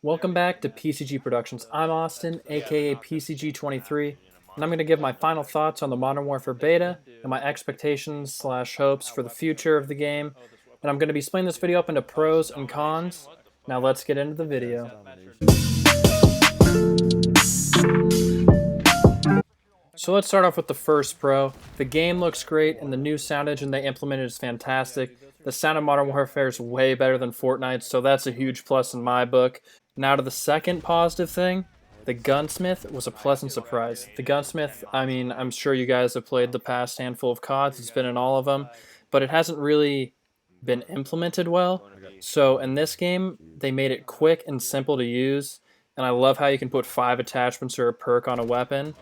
Welcome back to PCG Productions. I'm Austin, aka PCG23, and I'm going to give my final thoughts on the Modern Warfare beta and my expectations slash hopes for the future of the game. And I'm going to be splitting this video up into pros and cons. Now let's get into the video. So let's start off with the first pro. The game looks great and the new sound engine they implemented is fantastic. The sound of Modern Warfare is way better than Fortnite, so that's a huge plus in my book. Now to the second positive thing, the gunsmith was a pleasant surprise. The gunsmith, I mean, I'm sure you guys have played the past handful of CODs, it's been in all of them, but it hasn't really been implemented well. So in this game, they made it quick and simple to use, and I love how you can put 5 attachments or a perk on a weapon.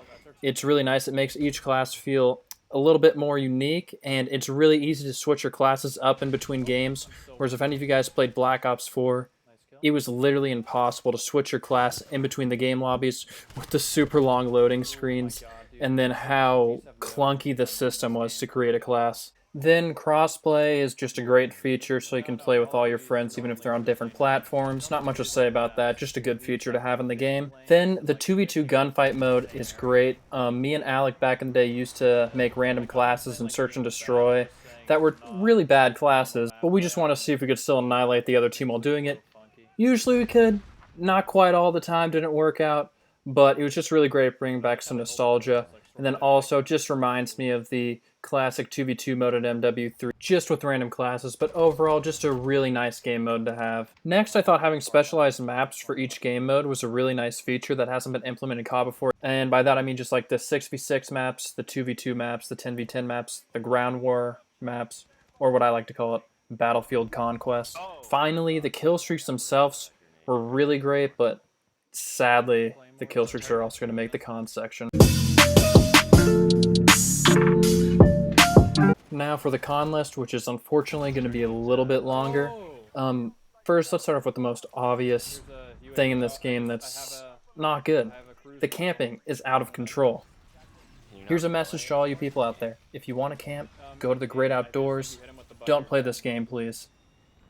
It's really nice. It makes each class feel a little bit more unique, and it's really easy to switch your classes up in between games. Whereas if any of you guys played Black Ops 4, it was literally impossible to switch your class in between the game lobbies with the super long loading screens, and then how clunky the system was to create a class. Then crossplay is just a great feature, so you can play with all your friends even if they're on different platforms. Not much to say about that, just a good feature to have in the game. Then the 2v2 gunfight mode is great. Me and Alec back in the day used to make random classes in Search and Destroy that were really bad classes, but we just want to see if we could still annihilate the other team while doing it. Usually we could, not quite all the time, didn't work out, but it was just really great bringing back some nostalgia. And then also just reminds me of the classic 2v2 mode at MW3, just with random classes, but overall just a really nice game mode to have. Next, I thought having specialized maps for each game mode was a really nice feature that hasn't been implemented in COD before. And by that I mean just like the 6v6 maps, the 2v2 maps, the 10v10 maps, the ground war maps, or what I like to call it, Battlefield Conquest. Finally, the kill streaks themselves were really great, but sadly, the kill streaks are also going to make the con section. Now for the con list, which is unfortunately going to be a little bit longer. First, let's start off with the most obvious thing in this game that's not good. The camping is out of control. Here's a message to all you people out there. If you want to camp, go to the great outdoors. Don't play this game, please.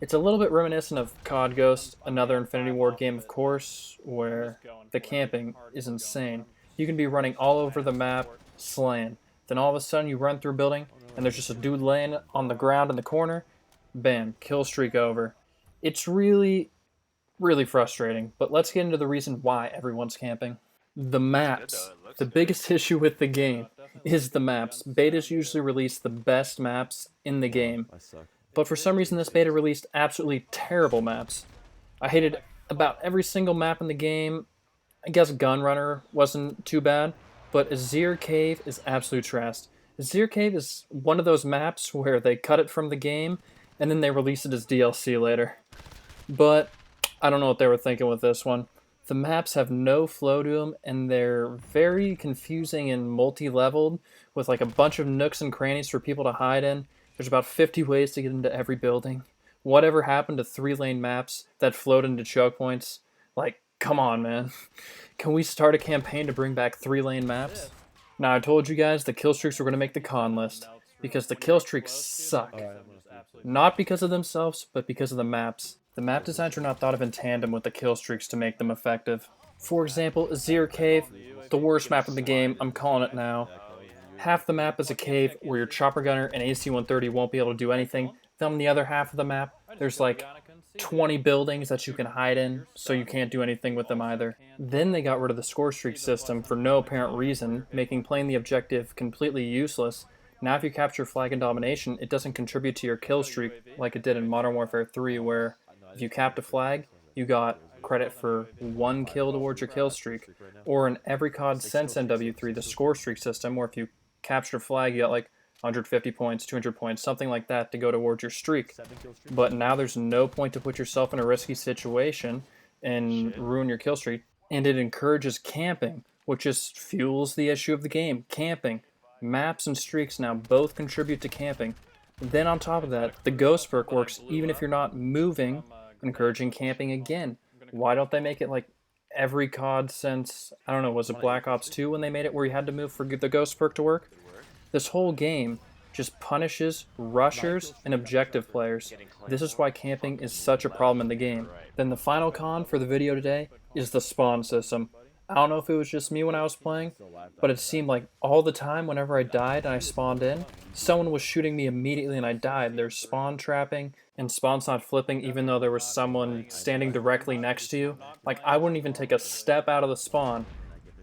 It's a little bit reminiscent of COD Ghost, another Infinity Ward game, of course, where the camping is insane. You can be running all over the map, slaying. Then all of a sudden you run through a building, and there's just a dude laying on the ground in the corner. Bam, kill streak over. It's really, really frustrating, but let's get into the reason why everyone's camping. The maps. The biggest issue with the game is the maps. Betas usually release the best maps in the game, but for some reason this beta released absolutely terrible maps. I hated about every single map in the game. I guess Gunrunner wasn't too bad, but Azir Cave is absolute trash. Azir Cave is one of those maps where they cut it from the game and then they release it as DLC later. But I don't know what they were thinking with this one. The maps have no flow to them, and they're very confusing and multi-leveled, with like a bunch of nooks and crannies for people to hide in. There's about 50 ways to get into every building. Whatever happened to 3-lane maps that flowed into choke points? Like, come on, man. Can we start a campaign to bring back 3-lane maps? Now, I told you guys the kill streaks were going to make the con list, because the kill streaks suck. Not because of themselves, but because of the maps. The map designs are not thought of in tandem with the kill streaks to make them effective. For example, Azir Cave, the worst map in the game, I'm calling it now. Half the map is a cave where your chopper gunner and AC-130 won't be able to do anything. Then on the other half of the map, there's like 20 buildings that you can hide in, so you can't do anything with them either. Then they got rid of the score streak system for no apparent reason, making playing the objective completely useless. Now if you capture flag and domination, it doesn't contribute to your kill streak like it did in Modern Warfare 3, where if you capped a flag, you got credit for 1 kill towards your kill streak. Or in every COD since MW3, the score streak system, where if you captured a flag, you got like 150 points, 200 points, something like that to go towards your streak. But now there's no point to put yourself in a risky situation and ruin your kill streak. And it encourages camping, which just fuels the issue of the game. Camping. Maps and streaks now both contribute to camping. Then on top of that, the ghost perk works even if you're not moving, encouraging camping again. Why don't they make it like every COD since, I don't know, was it Black Ops 2 when they made it where you had to move for the ghost perk to work? This whole game just punishes rushers and objective players. This is why camping is such a problem in the game. Then the final con for the video today is the spawn system. I don't know if it was just me when I was playing, but it seemed like all the time whenever I died and I spawned in, someone was shooting me immediately and I died. There's spawn trapping and spawns not flipping even though there was someone standing directly next to you. Like, I wouldn't even take a step out of the spawn.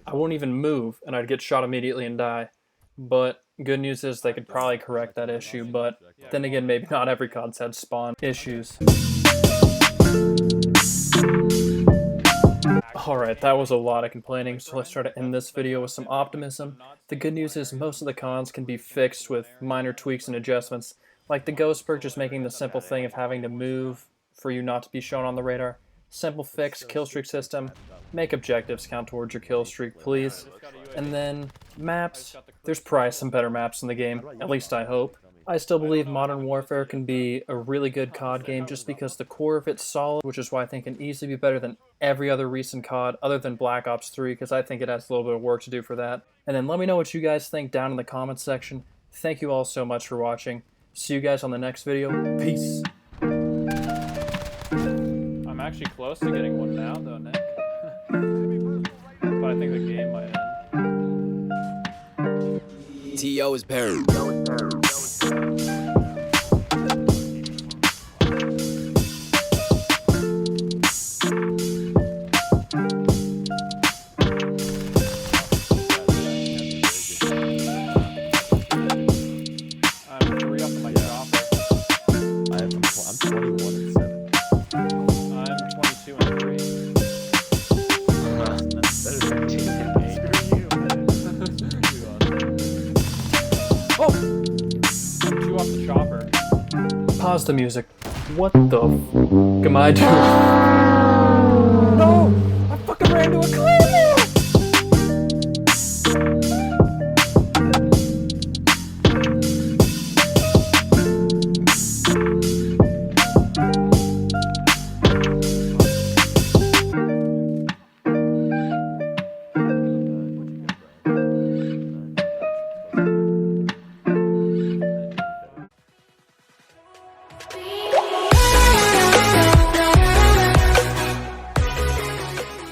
I wouldn't even move and I'd get shot immediately and die. But good news is they could probably correct that issue, but then again, maybe not every COD's had spawn issues. Alright, that was a lot of complaining, so let's try to end this video with some optimism. The good news is most of the cons can be fixed with minor tweaks and adjustments, like the ghost perk just making the simple thing of having to move for you not to be shown on the radar. Simple fix, kill streak system, make objectives count towards your kill streak, please. And then, maps, there's probably some better maps in the game, at least I hope. I still believe Modern Warfare can be a really good COD game just because the core of it's solid, which is why I think it can easily be better than every other recent COD other than Black Ops 3, because I think it has a little bit of work to do for that. And then let me know what you guys think down in the comments section. Thank you all so much for watching. See you guys on the next video. Peace. I'm actually close to getting one now, though, Nick. But I think the game might end. T.O. is Perry. Pause the music. What the f am I doing? No! I fucking ran into a cliff!